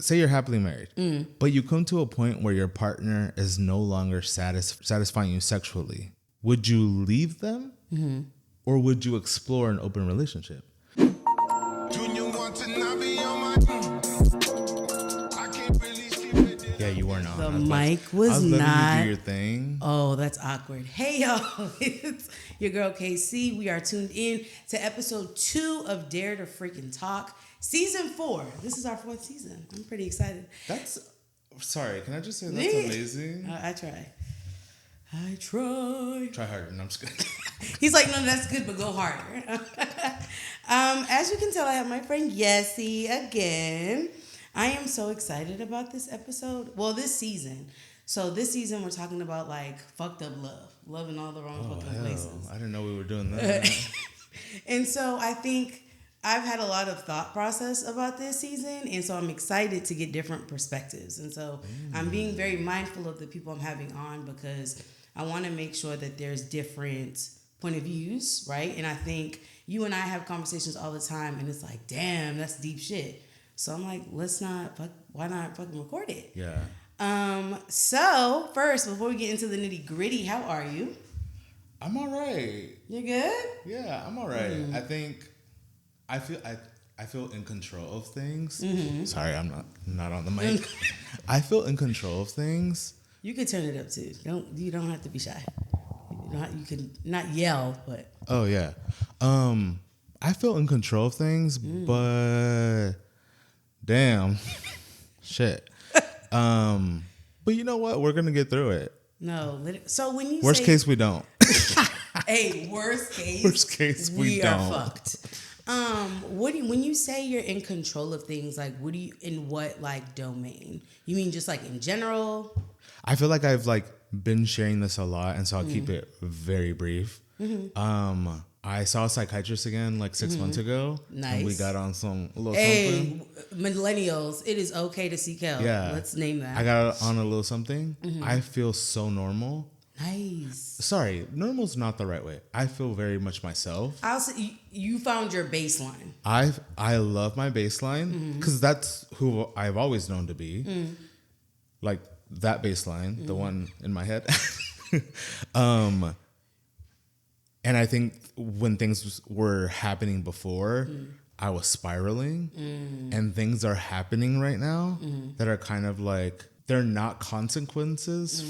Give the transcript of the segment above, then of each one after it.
say you're happily married, but you come to a point where your partner is no longer satisfying you sexually. Would you leave them, or would you explore an open relationship? Yeah, you were not. The mic was letting not. you do your thing. Oh, that's awkward. Hey, y'all. It's your girl, KC. We are tuned in to episode 2 of Dare to Freaking Talk. Season 4. This is our 4th season. I'm pretty excited. Sorry, can I just say that's amazing? I try. Try harder. No, I'm just kidding. He's like, no, that's good, but go harder. As you can tell, I have my friend Yessie again. I am so excited about this episode. Well, this season. So this season, we're talking about like fucked up love. Love in all the wrong fucking places. I didn't know we were doing that. And so I think I've had a lot of thought process about this season. And so I'm excited to get different perspectives. And so I'm being very mindful of the people I'm having on because I want to make sure that there's different point of views, right? And I think you and I have conversations all the time. And it's like, damn, that's deep shit. So I'm like, why not fucking record it? Yeah. So first, before we get into the nitty gritty, how are you? I'm all right. You good? Yeah, I'm all right. I think I feel in control of things. Sorry, I'm not on the mic. I feel in control of things. You could turn it up too. You don't have to be shy. You can not yell, but oh yeah. I feel in control of things, but damn, shit. But you know what? We're gonna get through it. No. So when you worst case, we don't. Hey, worst case, we don't. Are fucked. When you say you're in control of things, like in what like domain? You mean just like in general? I feel like I've like been sharing this a lot, and so I'll keep it very brief. I saw a psychiatrist again like 6 months ago. Nice. And we got on something. Millennials, it is okay to seek help. Yeah. Let's name that. I got on a little something. I feel so normal. Nice. Sorry, normal's not the right way. I feel very much myself. I'll say you found your baseline. I love my baseline because that's who I've always known to be. Like that baseline, the one in my head. And I think when things were happening before, I was spiraling. And things are happening right now that are kind of like, they're not consequences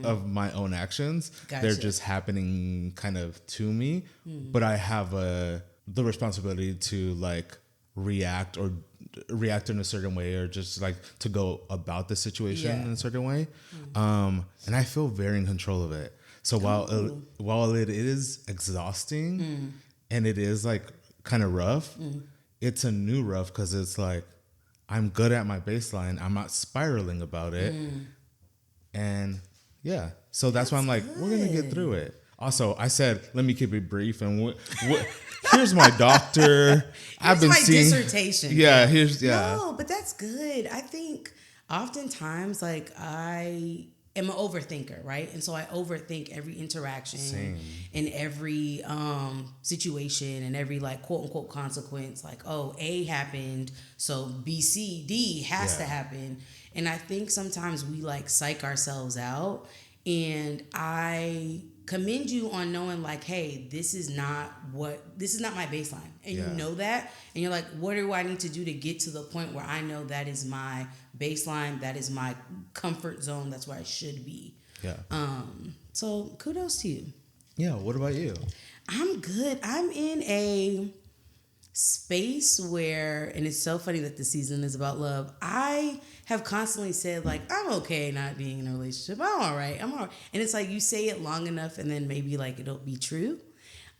of my own actions. Gotcha. They're just happening kind of to me. But I have the responsibility to like react in a certain way, or just like to go about the situation in a certain way. And I feel very in control of it. So while it is exhausting and it is like kind of rough, it's a new rough because it's like I'm good at my baseline. I'm not spiraling about it. And yeah, so that's why I'm like, we're going to get through it. Also, I said, let me keep it brief. And here's my doctor. I've been seeing dissertation. Yeah, No, but that's good. I think oftentimes like I am an overthinker, right? And so I overthink every interaction and every situation and every like quote unquote consequence. Like, oh, A happened, so B, C, D has to happen. And I think sometimes we like psych ourselves out. And I commend you on knowing like, hey, this is not my baseline. And you know that. And you're like, what do I need to do to get to the point where I know that is my baseline, that is my comfort zone, that's where I should be. Yeah. So kudos to you. Yeah, what about you? I'm good. I'm in a space where, and it's so funny that the season is about love, I have constantly said like, I'm okay not being in a relationship. I'm all right. And it's like you say it long enough and then maybe like it'll be true.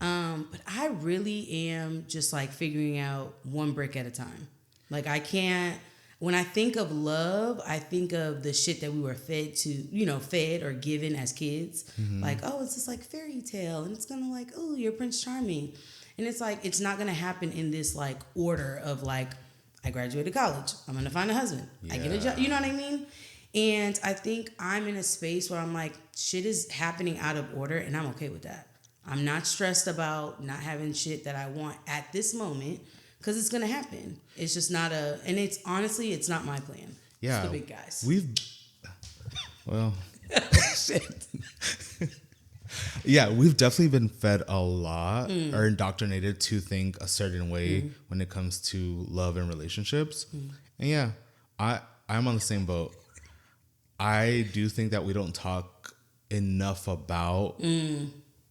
But I really am just like figuring out one brick at a time. Like I can't, when I think of love, I think of the shit that we were fed or given as kids. Like, oh, it's just like fairy tale and it's gonna like, oh, you're Prince Charming. And it's like, it's not gonna happen in this like order of like, I graduated college, I'm gonna find a husband, I get a job, you know what I mean? And I think I'm in a space where I'm like, shit is happening out of order and I'm okay with that. I'm not stressed about not having shit that I want at this moment because it's going to happen. It's just not and it's honestly, it's not my plan. Yeah. It's the big guys. Well. Shit. Yeah, we've definitely been fed a lot or indoctrinated to think a certain way when it comes to love and relationships. And yeah, I'm on the same boat. I do think that we don't talk enough about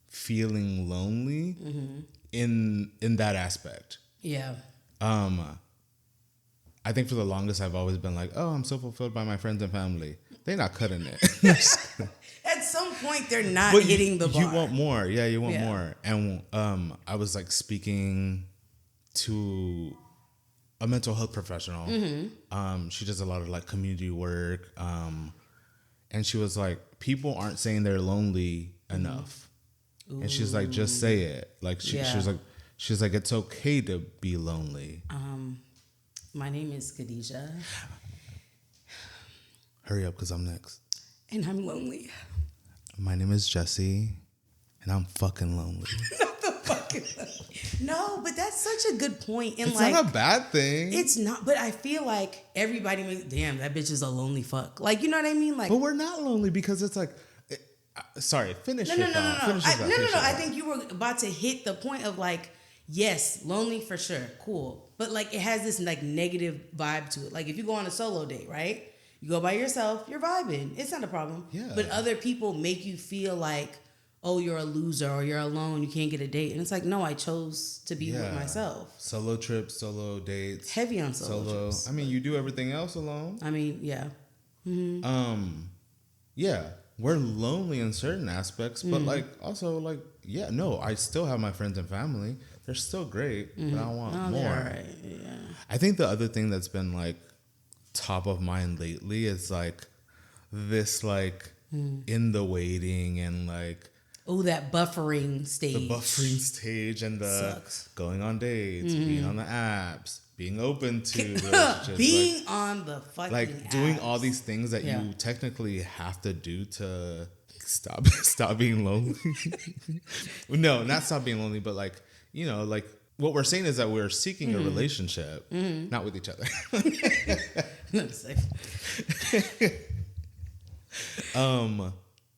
feeling lonely in that aspect. Yeah. I think for the longest I've always been like, oh, I'm so fulfilled by my friends and family. They're not cutting it. At some point, they're not hitting the bar. You want more. Yeah, you want more. And I was like speaking to a mental health professional. She does a lot of like community work. And she was like, people aren't saying they're lonely enough. And she's like, just say it. Like she was like, it's okay to be lonely. My name is Khadijah. Hurry up, because I'm next. And I'm lonely. My name is Jesse, and I'm fucking lonely. No, but that's such a good point. And it's not a bad thing. It's not, but I feel like everybody makes, damn, that bitch is a lonely fuck. Like, you know what I mean? Like, but we're not lonely because it's like, sorry, finish your thought. No. I think you were about to hit the point of like, yes, lonely for sure, cool. But like, it has this like negative vibe to it. Like, if you go on a solo date, right? You go by yourself, you're vibing. It's not a problem. Yeah. But other people make you feel like, oh, you're a loser or you're alone, you can't get a date. And it's like, no, I chose to be with myself. Solo trips, solo dates. Heavy on solo trips. I mean, you do everything else alone. I mean, yeah. Mm-hmm. Yeah, we're lonely in certain aspects, but like also like, yeah, no, I still have my friends and family. They're still great, but I want more. Right. Yeah. I think the other thing that's been like top of mind lately is like this like in the waiting and like that buffering stage. The buffering stage and the sucks. Going on dates, being on the apps, being open to relationships. Being like, on the fucking like doing apps. all these things that you technically have to do to stop being lonely. No, not stop being lonely, but like, you know, like what we're saying is that we're seeking a relationship, not with each other.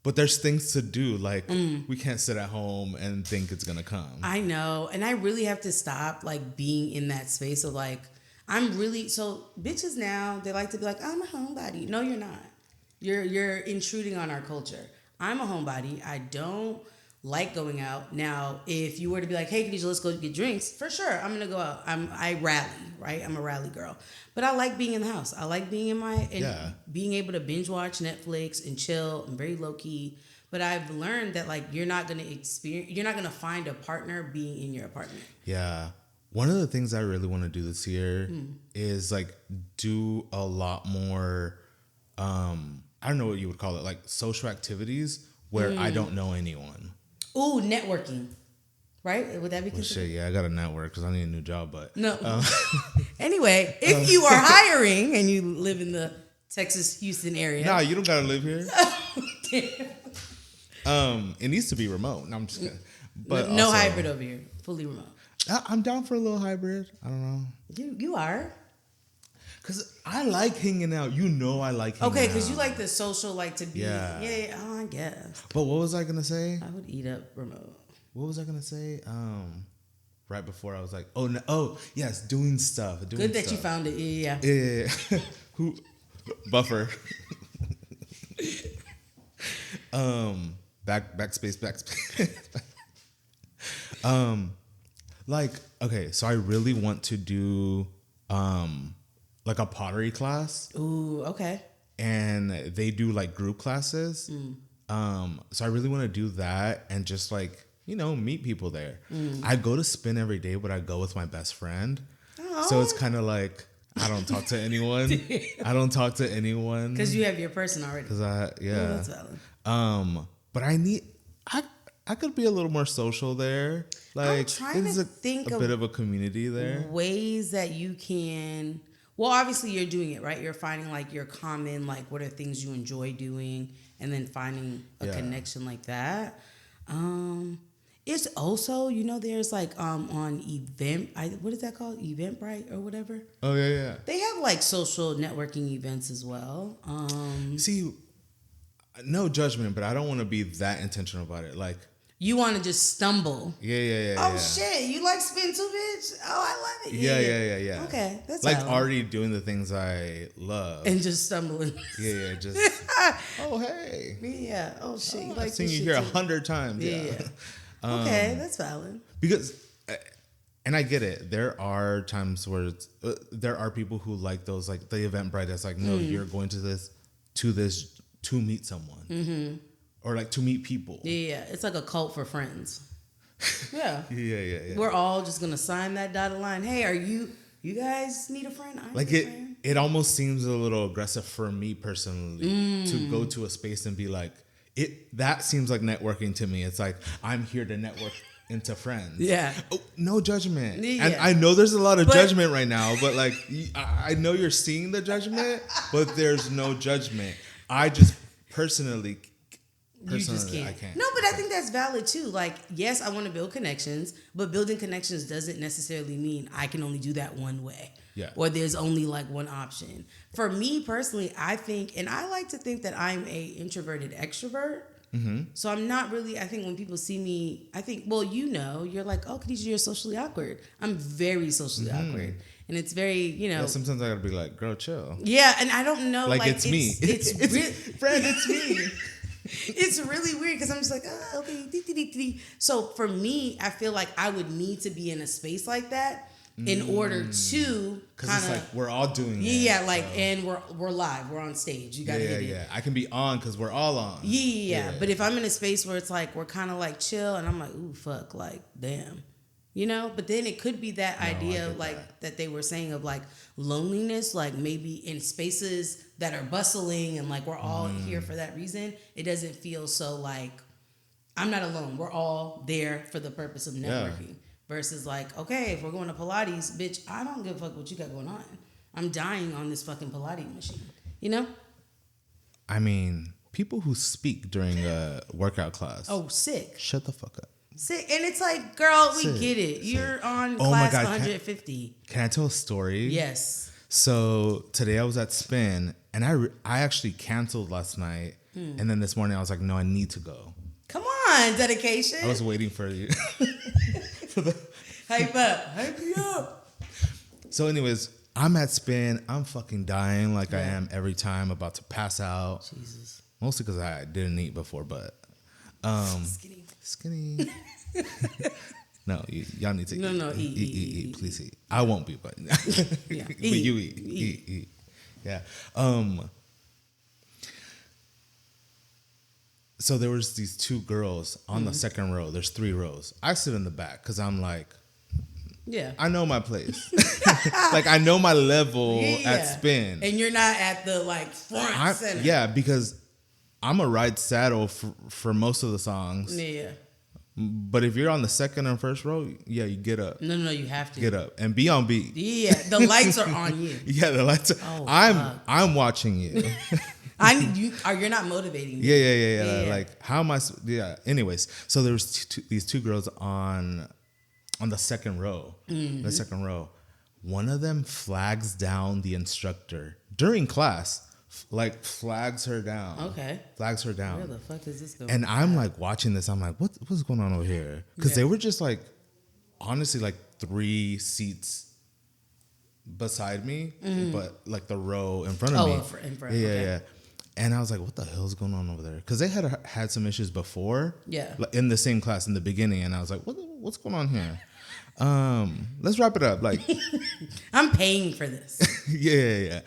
But there's things to do. Like we can't sit at home and think it's gonna come. I know, and I really have to stop like being in that space of like so bitches now they like to be like, I'm a homebody. No, you're not. You're intruding on our culture. I'm a homebody. I don't like going out. Now, if you were to be like, hey, Khadijah, let's go get drinks, for sure, I'm going to go out. I rally, right? I'm a rally girl. But I like being in the house. I like being being able to binge watch Netflix and chill. I'm very low key. But I've learned that like you're not going to find a partner being in your apartment. Yeah. One of the things I really want to do this year is like do a lot more, I don't know what you would call it, like social activities where I don't know anyone. Ooh, networking. Right? Would that be considered? Well, shit, yeah, I got a network because I need a new job, but... No. Anyway, if you are hiring and you live in the Texas, Houston area... Nah, you don't got to live here. Damn. It needs to be remote. No, I'm just kidding. But no hybrid over here. Fully remote. I'm down for a little hybrid. I don't know. You are? Because I like hanging out. You know I like hanging out. Okay, because you like the social, like to be... Yeah. Oh, I guess. But what was I going to say? I would eat up remote. What was I going to say? Right before I was like, yes, doing stuff. Good that you found it. Yeah. Who? Buffer. Backspace. Like, okay, so I really want to do like a pottery class. Ooh, okay. And they do like group classes. So I really want to do that and just like, you know, meet people there. I go to spin every day, but I go with my best friend. Aww. So it's kind of like I don't talk to anyone. Because you have your person already. Because that's valid. But I could be a little more social there. Like, I'm trying to think a bit of a community there. Ways that you can. Well, obviously you're doing it, right? You're finding like your common, like what are things you enjoy doing, and then finding a connection like that. It's also, there's like on what is that called? Eventbrite or whatever. Oh yeah. They have like social networking events as well. See, no judgment, but I don't want to be that intentional about it. Like, you want to just stumble. Yeah. Oh shit, you like spin too, bitch? Oh, I love it. Yeah. Okay, that's like valid. already doing the things I love and just stumbling. Yeah, just oh hey. Yeah. Oh shit. Oh, you like I've seen this you shit here too. 100 times. Yeah. Okay, that's valid. Because, and I get it. There are times where there are people who like those, like the Eventbrite. That's like, no, you're going to this to meet someone, or like to meet people. Yeah, it's like a cult for friends. Yeah. Yeah. We're all just gonna sign that dotted line. Hey, you guys need a friend? I like need it. a friend. It almost seems a little aggressive for me personally to go to a space and be like, that seems like networking to me. It's like, I'm here to network into friends. Yeah. Oh, no judgment. Yeah. And I know there's a lot of judgment right now, but like, I know you're seeing the judgment, but there's no judgment. I just personally, You just can't. I can't. No, but I think that's valid too. Like, yes, I want to build connections, but building connections doesn't necessarily mean I can only do that one way. Yeah. Or there's only like one option. For me personally, I think, and I like to think that I'm a introverted extrovert. Mm-hmm. So I'm not really, I think when people see me, I think, well, you're like, oh, Khadijah, you're socially awkward. I'm very socially awkward. And it's very, Yeah, sometimes I gotta be like, girl, chill. Yeah, and I don't know. Like it's me. It's really, friend, it's me. It's really weird because I'm just like, oh, okay. So for me, I feel like I would need to be in a space like that in order to because it's like we're all doing it. Yeah, like so. And we're live, we're on stage. You gotta get it. Yeah. I can be on because we're all on. Yeah. But if I'm in a space where it's like we're kind of like chill, and I'm like, ooh, fuck, like damn. But then it could be that idea like that they were saying of like loneliness, like maybe in spaces that are bustling and like we're all here for that reason. It doesn't feel so like I'm not alone. We're all there for the purpose of networking. Yeah. Versus like, okay, if we're going to Pilates, bitch, I don't give a fuck what you got going on. I'm dying on this fucking Pilates machine. I mean, people who speak during a workout class. Oh, sick. Shut the fuck up. Sick. And it's like, girl, we get it. You're on class 150. Can I tell a story? Yes. So today I was at Spin, and I actually canceled last night. And then this morning I was like, no, I need to go. Come on, dedication. I was waiting for you. Hype me up. So anyways, I'm at Spin. I'm fucking dying like I am every time, about to pass out. Jesus. Mostly because I didn't eat before, but skinny. No, y'all need to eat. No, eat. Please eat. I won't be, but yeah. But you eat. Yeah. So there was these two girls on the second row. There's 3 rows. I sit in the back because I'm like, I know my place. Like I know my level at Spin. And you're not at the like front center. Yeah, because I'm a ride saddle for most of the songs. Yeah. But if you're on the second and first row, you get up. No, you have to get up and be on beat. Yeah, the lights are on you. Yeah, the lights are. Oh, I'm watching you. You're not motivating me. Yeah. Like how am I? Yeah. Anyways, so there was these 2 girls on the second row. Mm-hmm. The second row. One of them flags down the instructor during class. Like flags her down. Okay. Flags her down. Where the fuck is this going? And I'm like watching this. I'm like, what's going on over here? Because they were just like, honestly, like 3 seats beside me, but like the row in front of me. In front. Yeah. And I was like, what the hell's going on over there? Because they had some issues before. Yeah. In the same class in the beginning, and I was like, what's going on here? Let's wrap it up. Like, I'm paying for this. Yeah.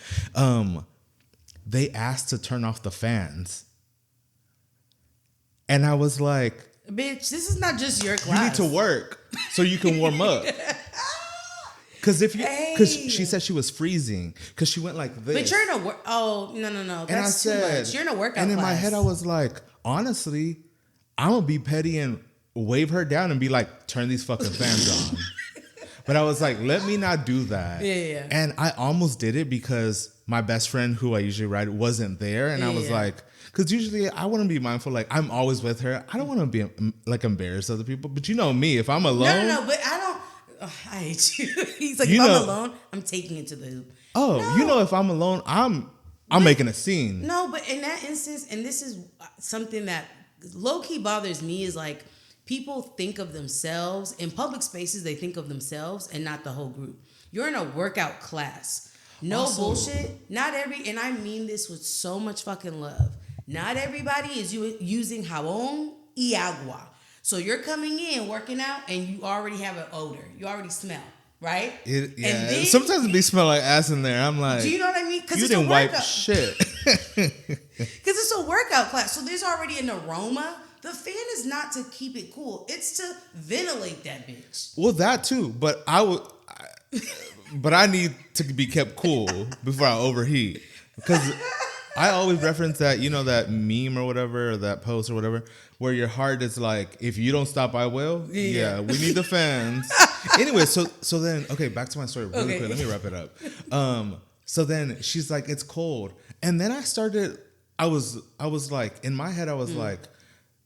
They asked to turn off the fans. And I was like, bitch, this is not just your class. You need to work so you can warm up. Because she said she was freezing because she went like this. But you're in a no. That's too much. You're in a workout and in class. my head I was like, honestly, I'm gonna be petty and wave her down and be like, turn these fucking fans on. But I was like, let me not do that. Yeah. And I almost did it because my best friend who I usually ride wasn't there, and I was like, because usually I want to be mindful, like I'm always with her. I don't want to be like embarrassed of other people, but you know me, if I'm alone, no, but I don't. Oh, I hate you. He's like, if I'm alone, I'm taking it to the hoop. Oh, no. You know, if I'm alone, I'm making a scene. No, but in that instance, and this is something that low key bothers me, is like people think of themselves in public spaces. They think of themselves and not the whole group. You're in a workout class. No bullshit. Not every, and I mean this with so much fucking love. Not everybody is using jabón y agua. So you're coming in, working out, and you already have an odor. You already smell, right? And then, sometimes it be smell like ass in there. I'm like, do you know what I mean? You didn't wipe shit. Because it's a workout class. So there's already an aroma. The fan is not to keep it cool. It's to ventilate that bitch. Well, that too. But but I need to be kept cool before I overheat. Because I always reference that, you know, that meme or whatever, or that post or whatever, where your heart is like, if you don't stop, I will. Yeah, we need the fans. Anyway, so then, okay, back to my story really quick. Let me wrap it up. So then she's like, it's cold. And then I was like, in my head, I was like,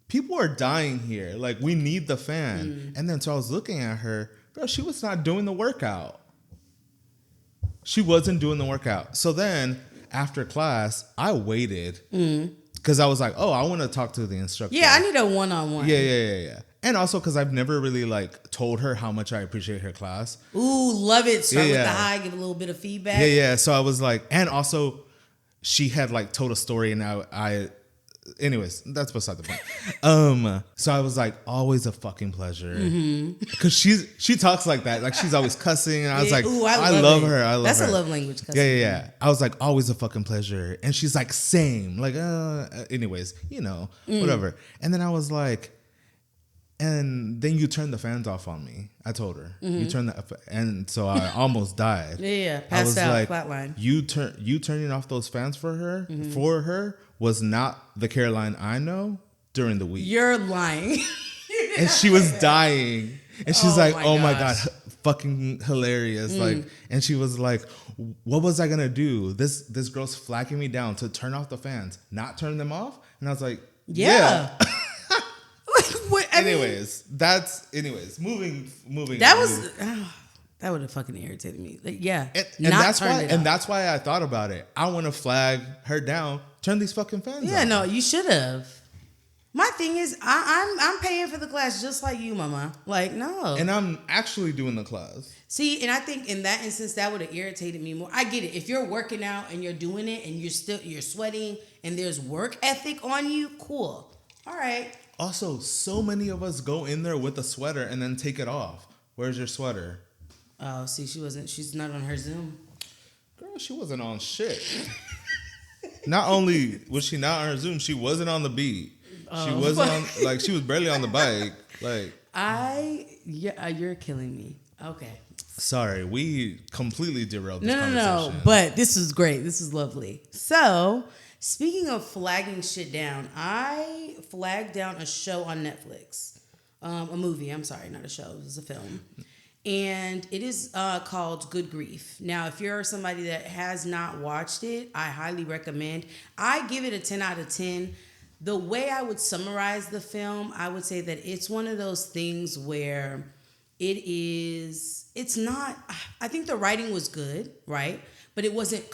people are dying here. Like, we need the fan. And then so I was looking at her, bro, she was not doing the workout. She wasn't doing the workout. So then after class, I waited because I was like, oh, I want to talk to the instructor. Yeah, I need a one-on-one. Yeah. And also because I've never really like told her how much I appreciate her class. Ooh, love it. Start with the high, give a little bit of feedback. Yeah. So I was like, and also she had like told a story, and I anyways, that's beside the point. So I was like, always a fucking pleasure. Because she talks like that. Like, she's always cussing. And I was like, ooh, I love her. I love That's her. a love language. Cussing. Yeah. I was like, always a fucking pleasure. And she's like, same. Like, anyways, you know, whatever. And then I was like, and then you turned the fans off on me. I told her. You turned the, and so I almost died. Passed out, flatline. You turning off those fans for her was not the Caroline I know during the week. You're lying. And she was dying. And she's like, oh my God, fucking hilarious. Like, and she was like, what was I gonna do? This girl's flagging me down to turn off the fans, not turn them off. And I was like, yeah. Anyways, moving. That would have fucking irritated me. Like, yeah. And that's why I thought about it. I want to flag her down. Turn these fucking fans off. Yeah, no, you should have. My thing is, I'm paying for the class just like you, mama. Like, no. And I'm actually doing the class. See, and I think in that instance, that would have irritated me more. I get it. If you're working out and you're doing it and you're sweating and there's work ethic on you, cool. All right. Also, so many of us go in there with a sweater and then take it off. Where's your sweater? Oh, see, she's not on her Zoom. Girl, she wasn't on shit. Not only was she not on her Zoom, she wasn't on the beat. She wasn't on, like, she was barely on the bike. Like, you're killing me. Okay. Sorry, we completely derailed this conversation. No, but this is great. This is lovely. So, speaking of flagging shit down, I flagged down a show on Netflix. A movie, I'm sorry, not a show. It was a film. And it is called Good Grief. Now, if you're somebody that has not watched it, I highly recommend. I give it a 10 out of 10. The way I would summarize the film, I would say that it's one of those things where it's not, I think the writing was good, right? But it wasn't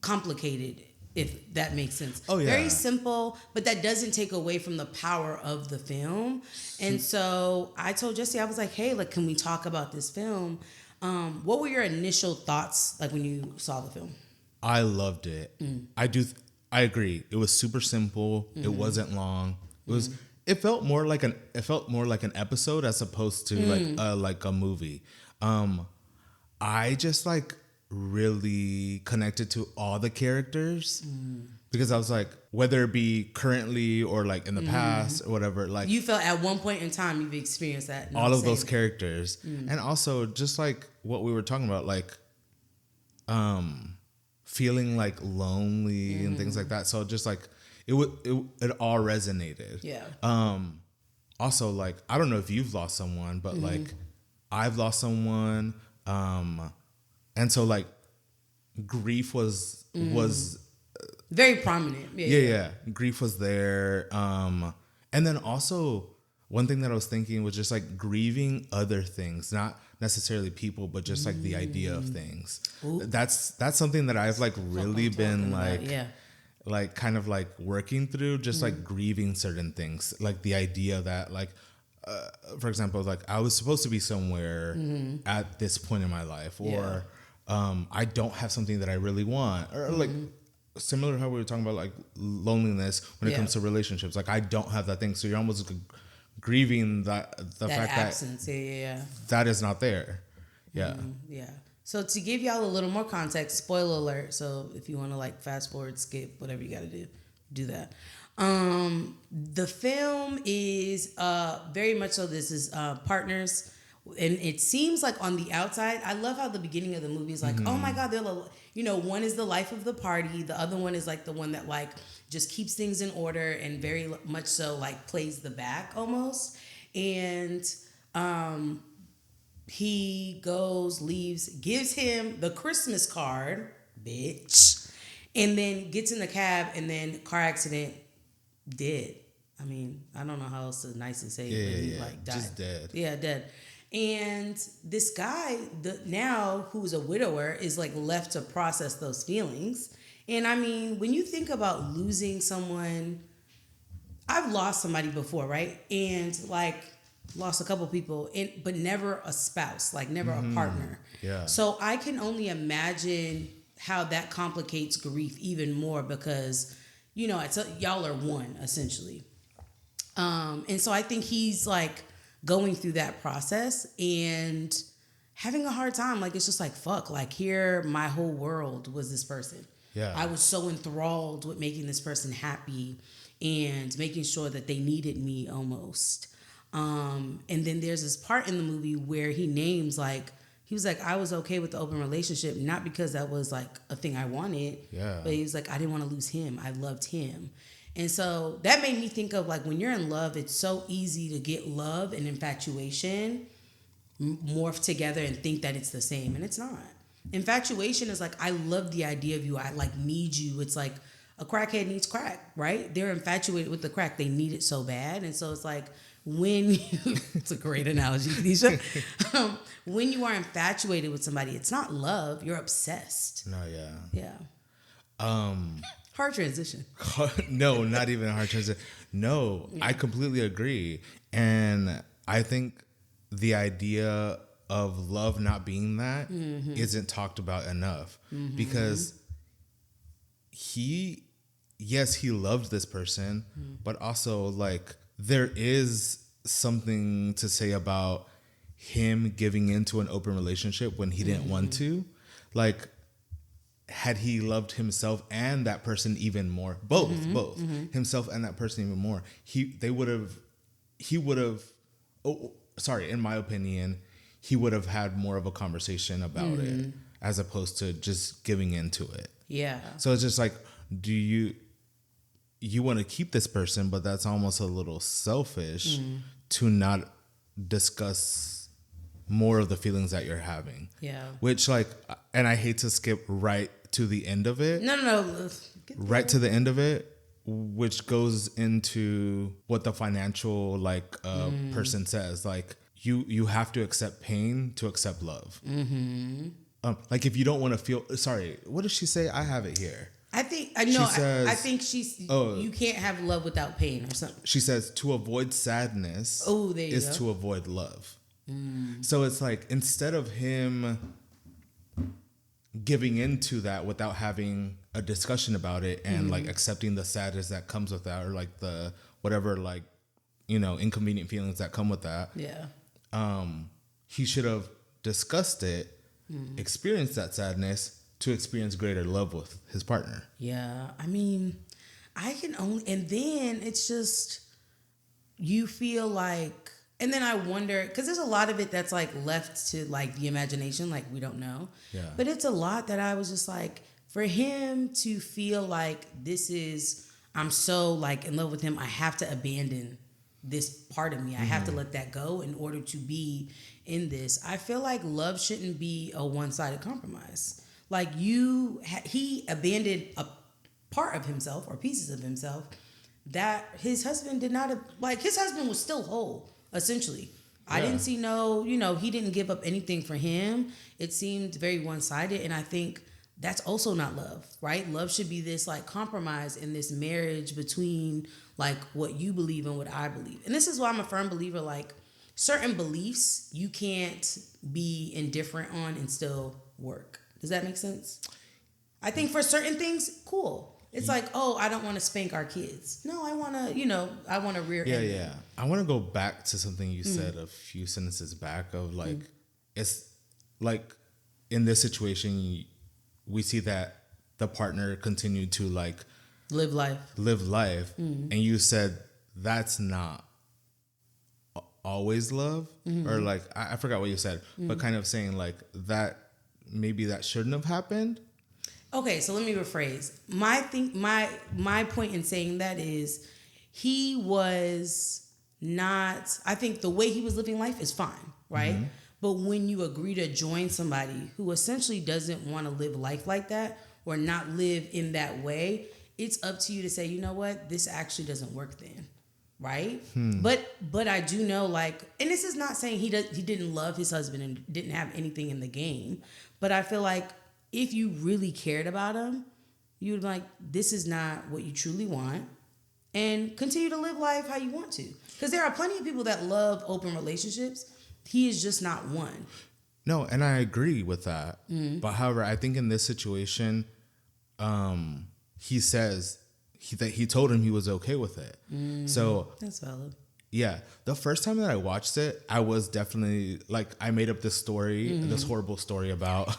complicated, if that makes sense. Oh, yeah. Very simple, but that doesn't take away from the power of the film. And so I told Jesse, I was like, hey, like, can we talk about this film? What were your initial thoughts, like, when you saw the film? I loved it. I agree. It was super simple. It wasn't long. It felt more like an episode as opposed to like a movie. I just like really connected to all the characters because I was like, whether it be currently or like in the past or whatever, like, you felt at one point in time you've experienced that. All of those characters. And also just like what we were talking about, like feeling like lonely and things like that. So just like it all resonated. Yeah. Also, like, I don't know if you've lost someone, but like I've lost someone. And so, like, grief was very prominent. Yeah. Grief was there. And then also one thing that I was thinking was just like grieving other things, not necessarily people, but just like the idea of things. Ooh. That's something that I've like really been like, like kind of like working through, just like grieving certain things, like the idea that like, for example, like I was supposed to be somewhere at this point in my life, or I don't have something that I really want, or like similar to how we were talking about like loneliness when it comes to relationships. Like I don't have that thing, so you're almost grieving that fact absence. that that is not there. So to give y'all a little more context, spoiler alert. So if you want to like fast forward, skip, whatever you got to do that. The film is very much so. This is partners, and it seems like on the outside, I love how the beginning of the movie is like, oh my God, one is the life of the party, the other one is like the one that like just keeps things in order and very much so like plays the back almost. And he goes, leaves, gives him the Christmas card, bitch, and then gets in the cab, and then car accident, dead. I mean, I don't know how else to nicely say it, but he like died. Just dead. Yeah, dead. And this guy, now who's a widower, is like left to process those feelings. And I mean, when you think about losing someone, I've lost somebody before, right? And like lost a couple people, but never a spouse, like never a partner. Yeah. So I can only imagine how that complicates grief even more because, you know, y'all are one essentially. And so I think he's like going through that process and having a hard time. Like, it's just like, fuck, like here, my whole world was this person. Yeah. I was so enthralled with making this person happy and making sure that they needed me almost. And then there's this part in the movie where he names like, he was like, I was okay with the open relationship, not because that was like a thing I wanted, but he was like, I didn't want to lose him. I loved him. And so that made me think of like, when you're in love, it's so easy to get love and infatuation morph together and think that it's the same. And it's not. Infatuation is like, I love the idea of you. I like need you. It's like a crackhead needs crack, right? They're infatuated with the crack. They need it so bad. And so it's like, when you, it's a great analogy, Keisha. When you are infatuated with somebody, it's not love. You're obsessed. No, yeah. Hard transition. No, not even a hard transition. No, I completely agree. And I think the idea of love not being that isn't talked about enough because he loved this person, but also like there is something to say about him giving into an open relationship when he didn't want to. Like, had he loved himself and that person even more, both himself and that person even more, in my opinion, he would have had more of a conversation about it as opposed to just giving into it. Yeah. So it's just like, do you want to keep this person, but that's almost a little selfish to not discuss more of the feelings that you're having. Yeah. Which like, and I hate to skip right to the end of it. No. Right to the end of it, which goes into what the financial like person says. Like you have to accept pain to accept love. Like if you don't want to feel, sorry, what does she say? I have it here. I think I know. I think you can't have love without pain or something. She says to avoid sadness is to avoid love. So it's like instead of him giving into that without having a discussion about it and like accepting the sadness that comes with that, or like the whatever like, you know, inconvenient feelings that come with that. Yeah. He should have discussed it, experienced that sadness, to experience greater love with his partner. Yeah. I mean, I can only, and then it's just, you feel like, and then I wonder, because there's a lot of it that's like left to like the imagination, like we don't know. Yeah. But it's a lot that I was just like, for him to feel like I'm so like in love with him, I have to abandon this part of me. I have to let that go in order to be in this. I feel like love shouldn't be a one-sided compromise. Like he abandoned a part of himself or pieces of himself that his husband did not, like his husband was still whole, essentially. I didn't see he didn't give up anything for him. It seemed very one-sided, and I think that's also not love, right? Love should be this like compromise in this marriage between like what you believe and what I believe. And this is why I'm a firm believer, like certain beliefs you can't be indifferent on and still work. Does that make sense? I think for certain things, cool. It's like, oh, I don't want to spank our kids. No, I want to rear end them. Yeah. I want to go back to something you said a few sentences back of like, it's like in this situation, we see that the partner continued to like live life. And you said that's not always love, or like, I forgot what you said, but kind of saying like that, maybe that shouldn't have happened. Okay, so let me rephrase. My point in saying that is he was not, I think the way he was living life is fine, right? But when you agree to join somebody who essentially doesn't want to live life like that or not live in that way, it's up to you to say, you know what, this actually doesn't work then, right? But I do know, like, and this is not saying he didn't love his husband and didn't have anything in the game, but I feel like if you really cared about him, you'd be like, this is not what you truly want, and continue to live life how you want to. Because there are plenty of people that love open relationships. He is just not one. No, and I agree with that. But however, I think in this situation, he says that he told him he was okay with it. So that's valid. Yeah. The first time that I watched it, I was definitely like, I made up this story, this horrible story about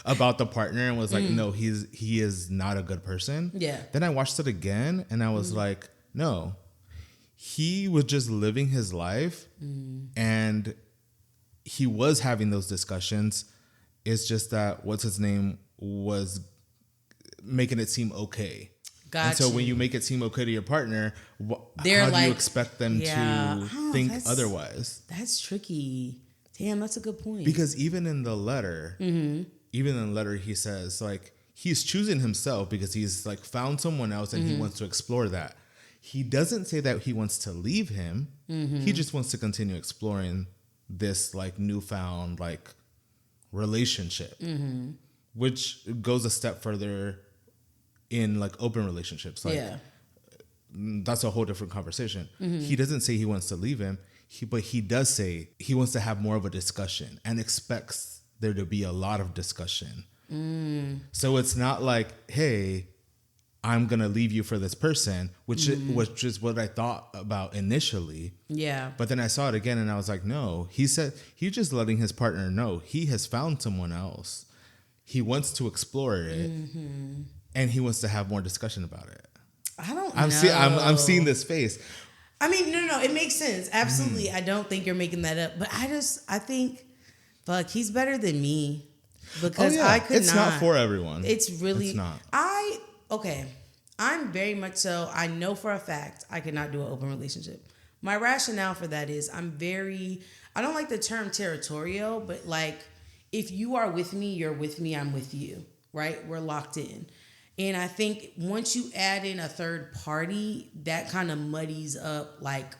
about the partner, and was like, no, he is not a good person. Yeah. Then I watched it again and I was like, no, he was just living his life and he was having those discussions. It's just that what's his name was making it seem okay. Gotcha. And so when you make it seem okay to your partner, how do you expect them to think otherwise? That's tricky. Damn, that's a good point. Because even in the letter, he says like he's choosing himself because he's like found someone else and he wants to explore that. He doesn't say that he wants to leave him. He just wants to continue exploring this like newfound like relationship, which goes a step further in like open relationships. Like that's a whole different conversation. He doesn't say he wants to leave him, but he does say he wants to have more of a discussion and expects there to be a lot of discussion. So it's not like, hey, I'm going to leave you for this person, which is what I thought about initially. Yeah. But then I saw it again and I was like, no, he said he's just letting his partner know he has found someone else. He wants to explore it. And he wants to have more discussion about it. I don't know. I'm seeing this face. I mean, no, it makes sense. Absolutely. I don't think you're making that up. But I think, fuck, he's better than me. Because I could not. It's not for everyone. It's really. It's not. Okay. I'm very much so. I know for a fact I could not do an open relationship. My rationale for that is I don't like the term territorial, but like, if you are with me, you're with me, I'm with you, right? We're locked in. And I think once you add in a third party, that kind of muddies up, like,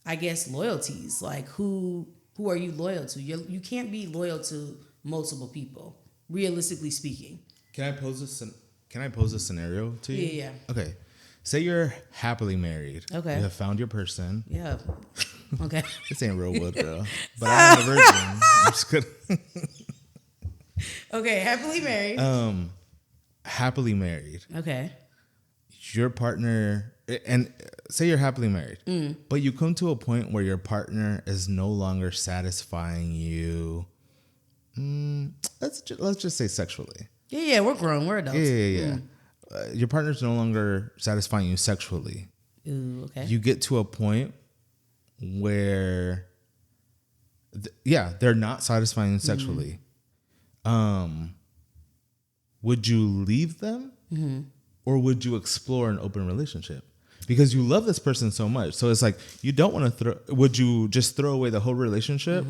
I guess, loyalties. Like, who are you loyal to? You can't be loyal to multiple people, realistically speaking. Can I pose a scenario to you? Yeah. Okay. Say you're happily married. Okay. You have found your person. Yeah. Okay. This ain't real wood, girl. But I'm a virgin. I'm just kidding. Okay. Happily married. Happily married. Okay. Your partner, and say you're happily married, but you come to a point where your partner is no longer satisfying you. Let's just say sexually. Yeah, we're grown. We're adults. Yeah. Your partner's no longer satisfying you sexually. Ooh, okay. You get to a point where, they're not satisfying you sexually. Would you leave them, or would you explore an open relationship? Because you love this person so much, so it's like you don't want to would you just throw away the whole relationship,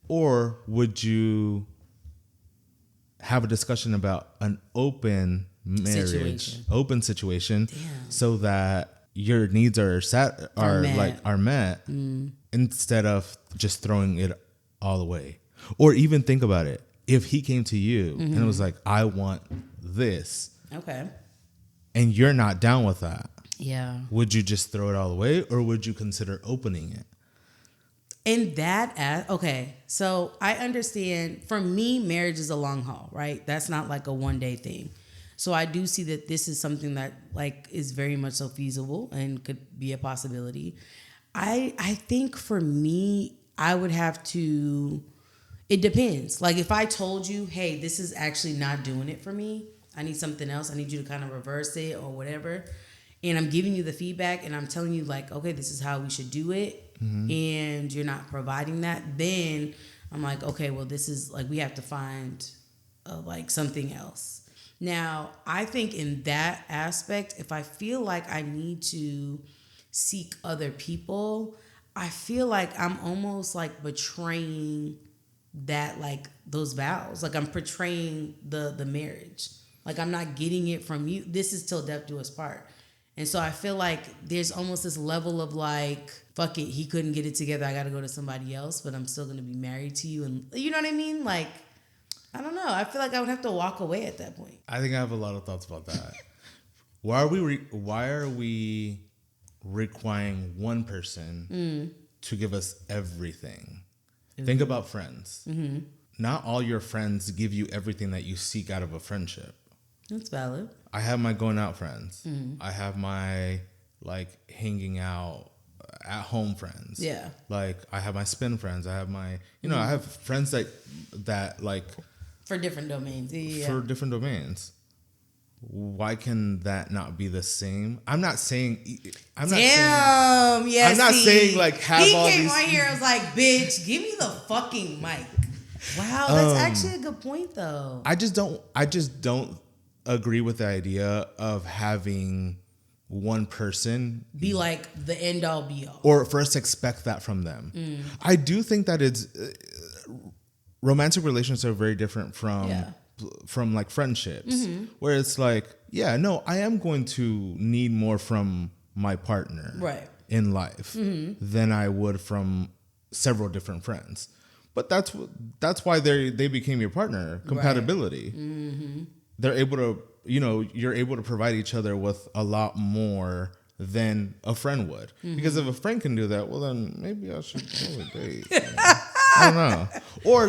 or would you have a discussion about an open marriage, open situation, so that your needs are met instead of just throwing it all away. Or even think about it. If he came to you and was like, I want this. Okay. And you're not down with that. Yeah. Would you just throw it all away, or would you consider opening it? And that, okay, so I understand, for me, marriage is a long haul, right? That's not like a one-day thing. So I do see that this is something that like is very much so feasible and could be a possibility. I think for me, I would have to, it depends. Like if I told you, hey, this is actually not doing it for me, I need something else, I need you to kind of reverse it or whatever, and I'm giving you the feedback and I'm telling you like, okay, this is how we should do it, and you're not providing that, then I'm like, okay, well, this is like, we have to find like something else. Now, I think in that aspect, if I feel like I need to seek other people, I feel like I'm almost like betraying that, like those vows. Like I'm portraying the marriage. Like I'm not getting it from you. This is till death do us part. And so I feel like there's almost this level of like, fuck it, he couldn't get it together, I gotta go to somebody else, but I'm still gonna be married to you. And you know what I mean? Like, I don't know. I feel like I would have to walk away at that point. I think I have a lot of thoughts about that. Why are we requiring one person to give us everything? Think about friends. Not all your friends give you everything that you seek out of a friendship. That's valid. I have my going out friends. I have my like hanging out at home friends. Yeah. Like I have my spin friends. I have my, I have friends that like for different domains. Yeah. For different domains. Why can that not be the same? I'm not saying like have he all came these. on here and was like, bitch, give me the fucking mic. Wow, that's actually a good point though. I just don't agree with the idea of having one person be like the end all be all, or for us to expect that from them. I do think that it's romantic relationships are very different from like friendships, where it's like, I am going to need more from my partner in life than I would from several different friends. But that's why they became your partner. Compatibility. They're able to, you're able to provide each other with a lot more than a friend would. Because if a friend can do that, well, then maybe I should go a date. I don't know. Or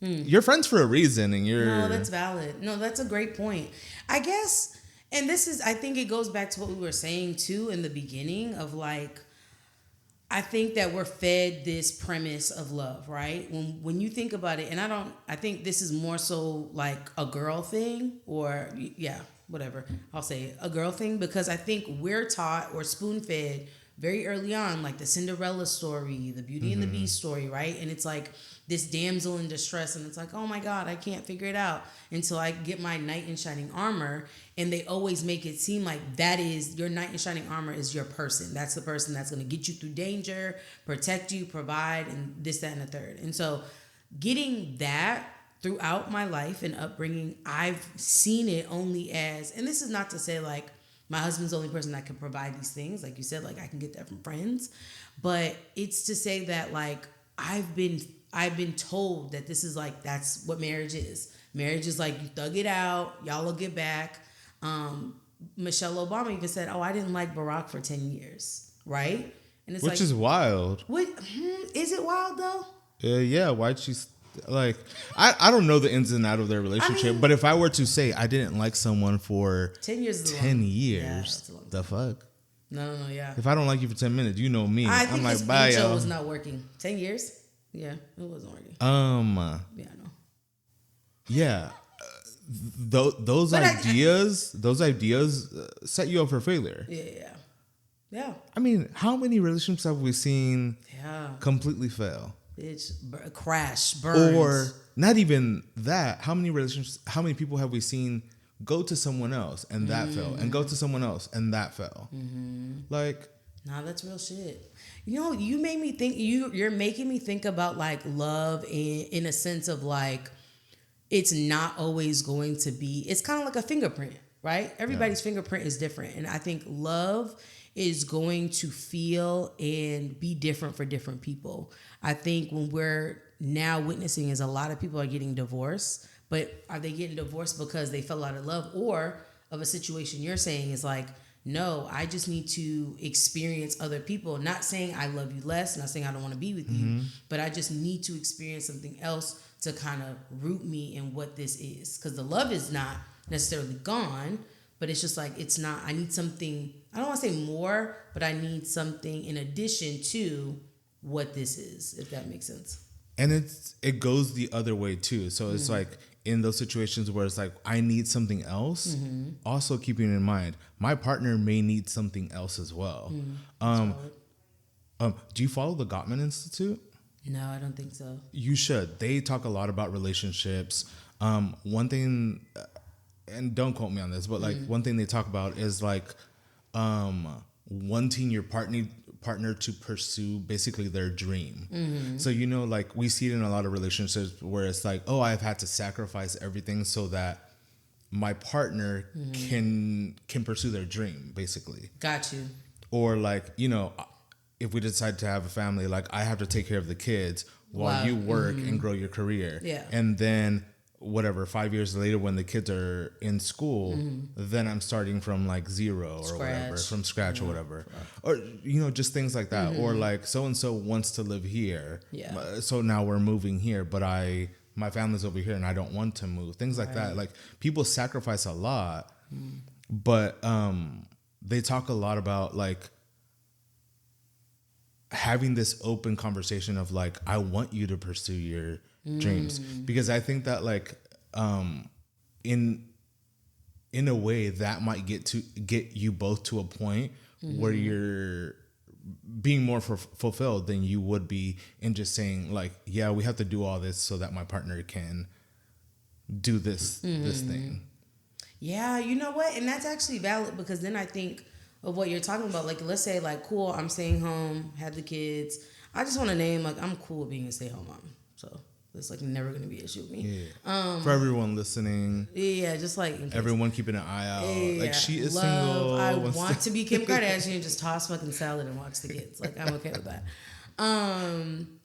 you're friends for a reason, and you're... No, that's valid. No, that's a great point. I guess, and I think it goes back to what we were saying too in the beginning of like, I think that we're fed this premise of love, right? When you think about it, and I think this is more so like a girl thing, or whatever. I'll say a girl thing, because I think we're taught or spoon-fed very early on, like the Cinderella story, the Beauty and the Beast story, right? And it's like this damsel in distress, and it's like, oh my God, I can't figure it out until I get my knight in shining armor. And they always make it seem like that is your knight in shining armor is your person. That's the person that's going to get you through danger, protect you, provide, and this, that, and the third. And so getting that throughout my life and upbringing, I've seen it only as, and this is not to say like my husband's the only person that can provide these things. Like you said, like I can get that from friends, but it's to say that like I've been told that this is like, that's what marriage is. Marriage is like you thug it out, y'all will get back. Michelle Obama even said, "Oh, I didn't like Barack for 10 years," right? And it's which is wild. Is it wild though? Yeah. Why'd she like? I don't know the ins and outs of their relationship, but if I were to say I didn't like someone for 10 years, 10 years, the fuck? No, yeah. If I don't like you for 10 minutes, you know me. I think I'm like, this bye, show y'all. was not working. 10 years? Yeah, it wasn't working. Yeah, I know. Yeah. Those ideas set you up for failure. Yeah. I mean, how many relationships have we seen completely fail? Bitch, crash, burn. Or not even that. How many people have we seen go to someone else and that fell, and go to someone else and that fell? Like, nah, that's real shit. You made me think. You're making me think about like love in a sense of like, it's not always going to be, it's kind of like a fingerprint, right? Everybody's fingerprint is different. And I think love is going to feel and be different for different people. I think when we're now witnessing is a lot of people are getting divorced, but are they getting divorced because they fell out of love, or of a situation you're saying is like, no, I just need to experience other people. Not saying I love you less, not saying I don't want to be with you, but I just need to experience something else to kind of root me in what this is. Because the love is not necessarily gone, but it's just like, it's not, I need something, I don't want to say more, but I need something in addition to what this is, if that makes sense. And it goes the other way too. So it's like in those situations where it's like, I need something else, also keeping in mind, my partner may need something else as well. Do you follow the Gottman Institute? No, I don't think so. You should. They talk a lot about relationships. One thing, and don't quote me on this, but like one thing they talk about is like wanting your partner to pursue basically their dream. So, you know, like we see it in a lot of relationships where it's like, oh, I've had to sacrifice everything so that my partner can pursue their dream, basically. Got you. Or like, you know, if we decide to have a family, like I have to take care of the kids while you work and grow your career. Yeah. And then whatever, 5 years later when the kids are in school, then I'm starting from like zero or whatever, from scratch or whatever. Or, you know, just things like that. Or like so-and-so wants to live here. Yeah. So now we're moving here, but my family's over here and I don't want to move. Things like that. Like people sacrifice a lot, but they talk a lot about like having this open conversation of like, I want you to pursue your dreams, because I think that like in a way that might get you both to a point where you're being more fulfilled than you would be in just saying like, yeah, we have to do all this so that my partner can do this thing. Yeah, you know what? And that's actually valid, because then I think of what you're talking about. Like, let's say like, cool, I'm staying home, have the kids. I just want to name like, I'm cool with being a stay-home mom. So it's like never going to be an issue with me. Yeah. For everyone listening. Yeah, just like everyone keeping an eye out. Yeah, like she is single. I want to be Kim Kardashian and just toss fucking salad and watch the kids. Like I'm okay with that.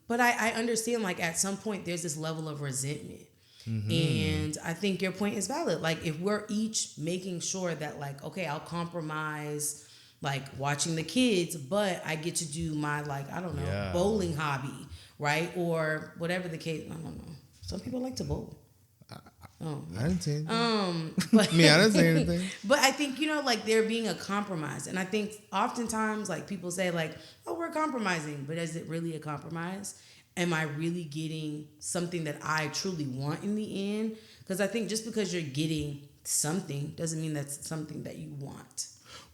But I understand like at some point there's this level of resentment. And I think your point is valid. Like if we're each making sure that like, okay, I'll compromise like watching the kids, but I get to do my like, I don't know, bowling hobby. Right? Or whatever the case. I don't know. Some people like to bowl. I didn't say anything. But, I didn't say anything. But I think, you know, like there being a compromise. And I think oftentimes like people say like, oh, we're compromising. But is it really a compromise? Am I really getting something that I truly want in the end? Because I think just because you're getting something doesn't mean that's something that you want.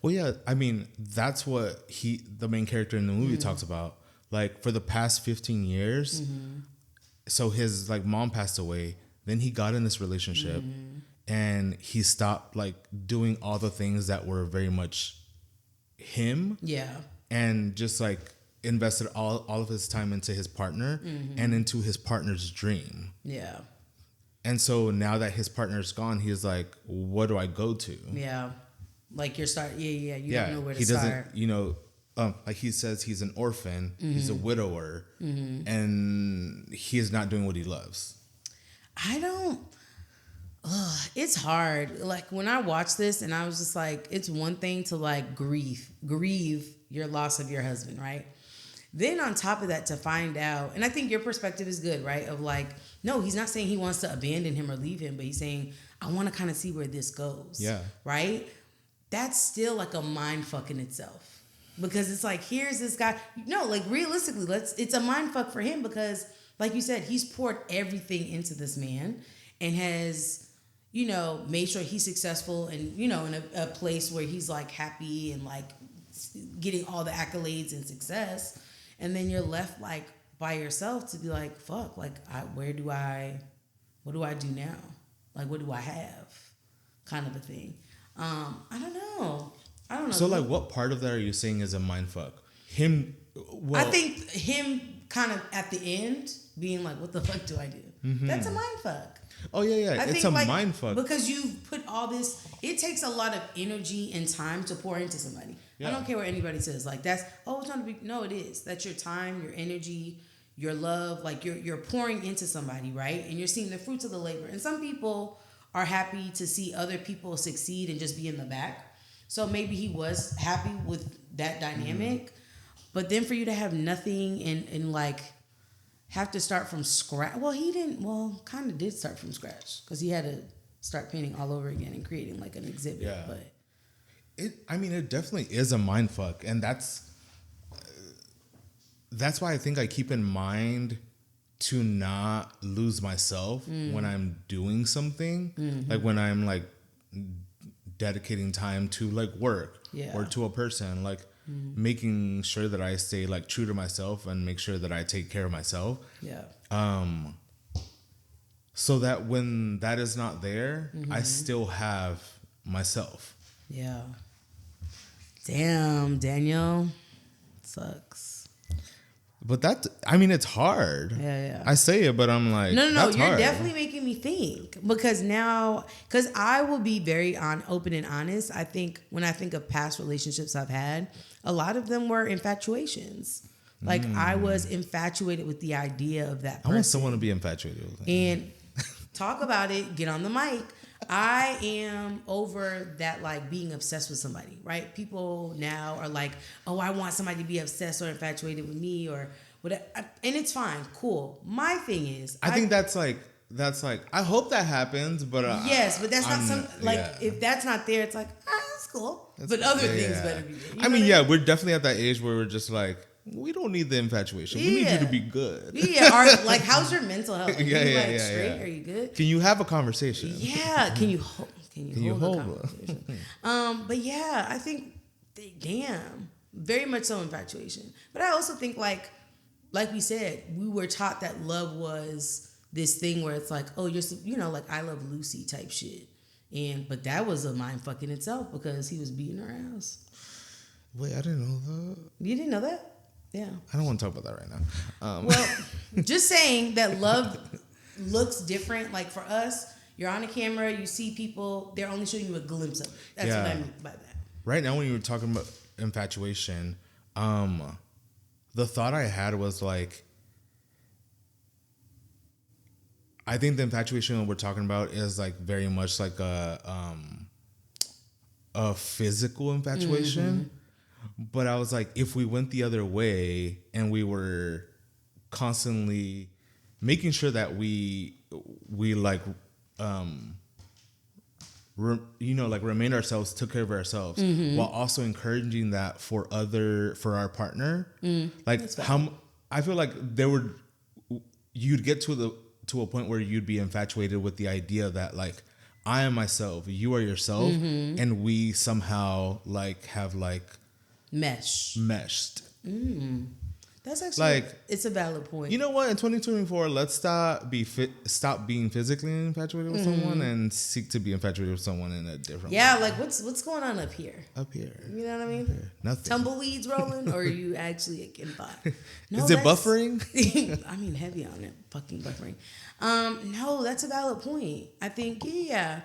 Well, yeah. I mean, that's what the main character in the movie talks about. Like for the past 15 years, so his like mom passed away. Then he got in this relationship and he stopped like doing all the things that were very much him. Yeah. And just like invested all of his time into his partner and into his partner's dream. Yeah. And so now that his partner's gone, he's like, what do I go to? Yeah. Like you're starting. Yeah. You don't know where to start. He doesn't, you know. Like he says he's an orphan, he's a widower, and he is not doing what he loves. It's hard. Like when I watched this and I was just like, it's one thing to like grieve your loss of your husband, right? Then on top of that to find out, and I think your perspective is good, right? Of like, no, he's not saying he wants to abandon him or leave him, but he's saying, I want to kind of see where this goes. Yeah. Right? That's still like a mind fuck in itself. Because it's like, here's this guy. No, like realistically, it's a mind fuck for him because, like you said, he's poured everything into this man and has, you know, made sure he's successful and, you know, in a place where he's like happy and like getting all the accolades and success. And then you're left like by yourself to be like, fuck, like what do I do now? Like, what do I have? Kind of a thing. I don't know. So, like, what part of that are you saying is a mindfuck? I think him kind of at the end being like, what the fuck do I do? That's a mind fuck. Oh yeah. It's a mind fuck. Because you put all this, it takes a lot of energy and time to pour into somebody. Yeah. I don't care what anybody says. Like that's, it's not a big, no, it is. That's your time, your energy, your love. Like you're pouring into somebody, right? And you're seeing the fruits of the labor. And some people are happy to see other people succeed and just be in the back. So maybe he was happy with that dynamic. But then for you to have nothing and like have to start from scratch. Well, he didn't. Well, kind of did start from scratch because he had to start painting all over again and creating like an exhibit. Yeah. But it definitely is a mind fuck, and that's why I think I keep in mind to not lose myself when I'm doing something, like when I'm like dedicating time to like work or to a person, like. Making sure that I stay like true to myself and make sure that I take care of myself. Yeah. So that when that is not there, I still have myself. Yeah. Damn, Daniel. Sucks. But it's hard. Yeah. I say it, but I'm like, no, you're hard. Definitely making me think because I will be very open and honest. I think when I think of past relationships I've had, a lot of them were infatuations. Like I was infatuated with the idea of that person. I want someone to be infatuated with me. And talk about it, get on the mic. I am over that, like being obsessed with somebody, right? People now are like, oh, I want somebody to be obsessed or infatuated with me or whatever. And it's fine, cool. My thing is, I think that's like, I hope that happens, but yes, but that's if that's not there, it's like, that's cool. But other things better be there. We're definitely at that age where we're just like, we don't need the infatuation. We need you to be good. Yeah, or like, how's your mental health? Straight? Are you good? Can you have a conversation? Yeah. Can you hold a conversation? But yeah, I think, damn, very much so infatuation. But I also think like we said, we were taught that love was this thing where it's like, oh, you're, like I Love Lucy type shit. But that was a mind fuck in itself because he was beating her ass. Wait, I didn't know that. You didn't know that? Yeah. I don't want to talk about that right now. Well, just saying that love looks different. Like for us, you're on a camera, you see people, they're only showing you a glimpse of it. That's what I mean by that. Right now, when you were talking about infatuation, the thought I had was like, I think the infatuation that we're talking about is like very much like a physical infatuation. But I was like, if we went the other way and we were constantly making sure that we like, remained ourselves, took care of ourselves, while also encouraging that for our partner. Like I feel like you'd get to a point where you'd be infatuated with the idea that like, I am myself, you are yourself, and we somehow like have like meshed. That's actually like, it's a valid point. You know what? In 2024, let's stop being physically infatuated with someone and seek to be infatuated with someone in a different way. Yeah, like what's going on up here? Up here. You know what I mean? Nothing. Tumbleweeds rolling, or are you actually in thought? No, is it buffering? I mean, heavy on it. Fucking buffering. No, that's a valid point. I think, I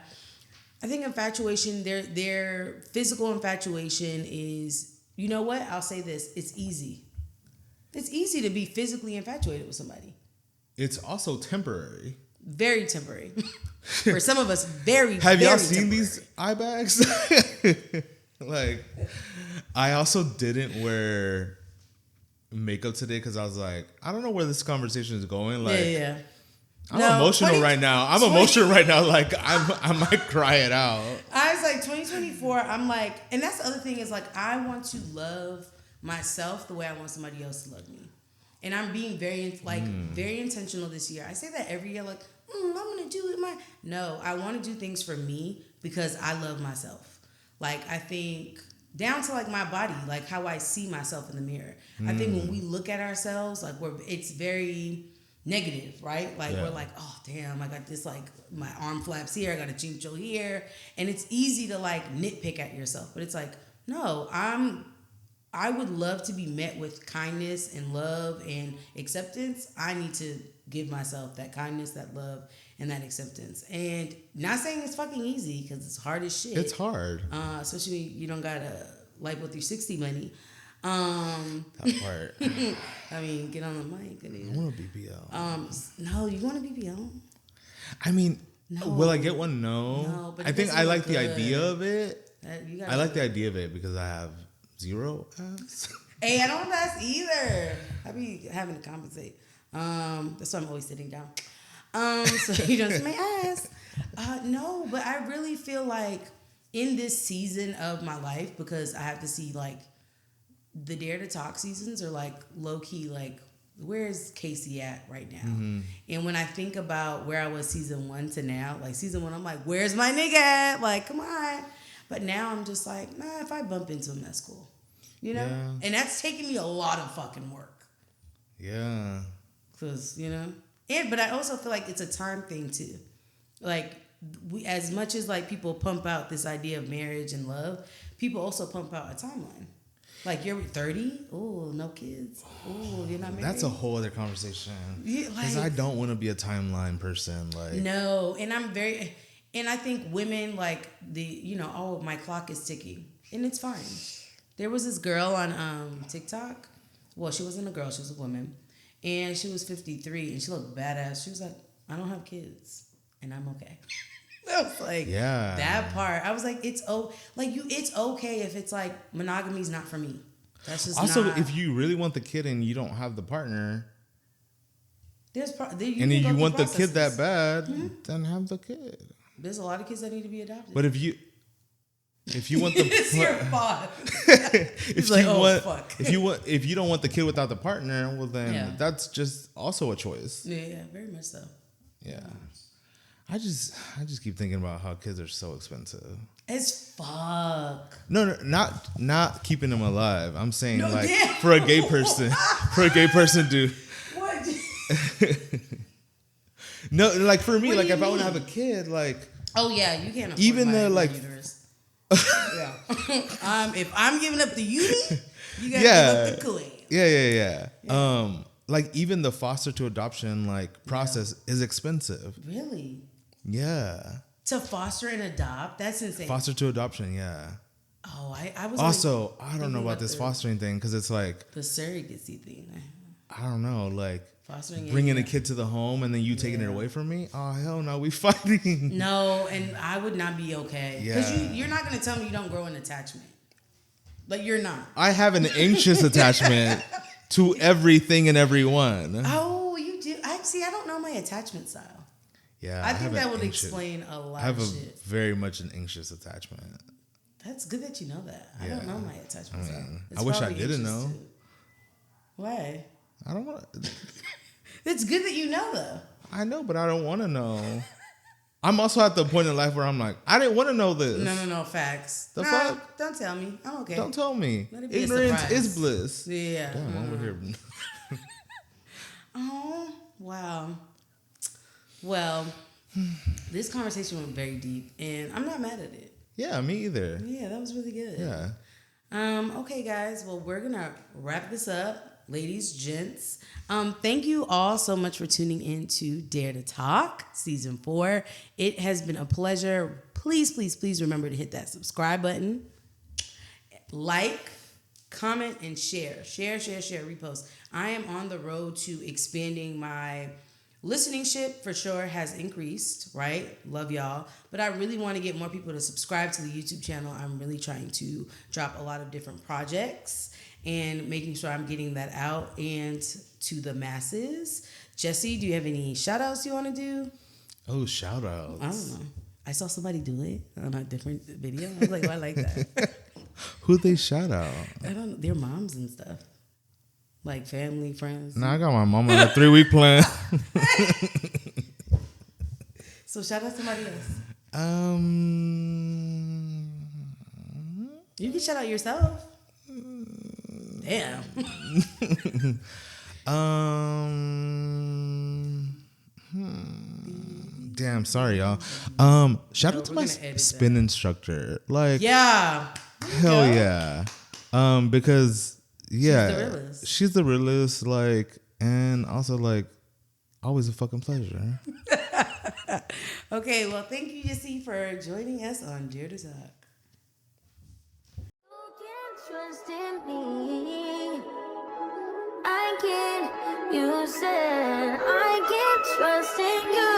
think infatuation, their physical infatuation is, you know what? I'll say this. It's easy. It's easy to be physically infatuated with somebody. It's also temporary. Very temporary. For some of us, very, Have y'all seen these eye bags? Like, I also didn't wear makeup today because I was like, I don't know where this conversation is going. Like, yeah. I'm emotional right now. Like, I might cry it out. I was like, 2024, I'm like, and that's the other thing is like, I want to love myself the way I want somebody else to love me. And I'm being very intentional this year. I say that every year, like, I'm going to do it. No, I want to do things for me because I love myself. Like, I think down to like my body, like how I see myself in the mirror. I think when we look at ourselves, like it's very negative, right? Like we're like, oh damn, I got this, like my arm flaps here, I got a chincho here. And it's easy to like nitpick at yourself. But it's like, no, I would love to be met with kindness and love and acceptance. I need to give myself that kindness, that love, and that acceptance. And not saying it's fucking easy because it's hard as shit. It's hard. Especially when you don't got a life with your 60 money. That part. I mean, get on the mic. I want a BBL. No, you want a BBL? I mean, no. Will I get one? No. But I think I like the idea of it. I like the idea of it because I have 0 ass. Hey, I don't have ass either. I be having to compensate. That's why I'm always sitting down. So you don't see my ass. No, but I really feel like in this season of my life, because I have to see like the Dare to Talk seasons are like low key, like where's Casey at right now? Mm-hmm. And when I think about where I was season 1 to now, like season 1, I'm like, where's my nigga at? Like, come on. But now I'm just like, nah, if I bump into him, that's cool. You know? Yeah. And that's taking me a lot of fucking work. Yeah. Because, you know? But I also feel like it's a time thing too. Like, as much as like people pump out this idea of marriage and love, people also pump out a timeline. Like, you're 30? Oh, no kids. Oh, you're not married. That's a whole other conversation. Because I don't want to be a timeline person. Like, no, and and I think women like my clock is ticking, and it's fine. There was this girl on TikTok. Well, she wasn't a girl; she was a woman, and she was 53, and she looked badass. She was like, "I don't have kids, and I'm okay." I was like, yeah, that part. I was like, it's okay if it's like monogamy's not for me. That's just also not. If you really want the kid and you don't have the partner, and you want the kid that bad, then have the kid. There's a lot of kids that need to be adopted. But if you want the it's your fault. if you don't want the kid without the partner, well then that's just also a choice. Yeah, very much so. Yeah. I just keep thinking about how kids are so expensive. As fuck. No, not keeping them alive. I'm saying for a gay person, dude. What? No, like for me, like if I want to have a kid, like. Oh yeah, you can't afford even the like. Uterus. Yeah. If I'm giving up the uni, you gotta give up the queen. Yeah. Like even the foster to adoption process is expensive. Really? Yeah. To foster and adopt? That's insane. Foster to adoption, yeah. Oh, I was also, I don't know about this fostering thing because it's like the surrogacy thing. I don't know, like fostering bringing a kid to the home and then you taking it away from me. Oh hell no, we fighting. No, and I would not be okay because you're not gonna tell me you don't grow an attachment. Like you're not. I have an anxious attachment to everything and everyone. Oh, you do. I don't know my attachment style. Yeah, I think that would explain a lot of shit. I have very much an anxious attachment. That's good that you know that. I don't know my attachment style. I wish I didn't know. Too. Why? I don't want to. It's good that you know, though. I know, but I don't want to know. I'm also at the point in life where I'm like, I didn't want to know this. No, facts. The fuck? Don't tell me. I'm okay. Don't tell me. Ignorance is bliss. Yeah. Damn, over here. Oh, wow. Well, this conversation went very deep, and I'm not mad at it. Yeah, me either. Yeah, that was really good. Yeah. Okay, guys. Well, we're going to wrap this up. Ladies, gents. Thank you all so much for tuning in to Dare to Talk, Season 4. It has been a pleasure. Please, please, please remember to hit that subscribe button. Like, comment, and share. Share, repost. I am on the road to expanding my listenership for sure has increased, right? Love y'all. But I really want to get more people to subscribe to the YouTube channel. I'm really trying to drop a lot of different projects and making sure I'm getting that out and to the masses. Jesse, do you have any shout outs you want to do? Oh, shout outs. I don't know. I saw somebody do it on a different video. I was like, I like that. Who'd they shout out? I don't know. Their moms and stuff. Like family, friends. Nah, I got my mom on a 3-week plan. So shout out somebody else. You can shout out yourself. Damn. Damn, sorry y'all. Shout out to my spin instructor. Like, yeah. Hell yeah. Because she's the realest, like, and also like Always a fucking pleasure. Okay, well, thank you, Jesse, for joining us on Dare to Talk. You can trust in me. I can. You said I can trust in you.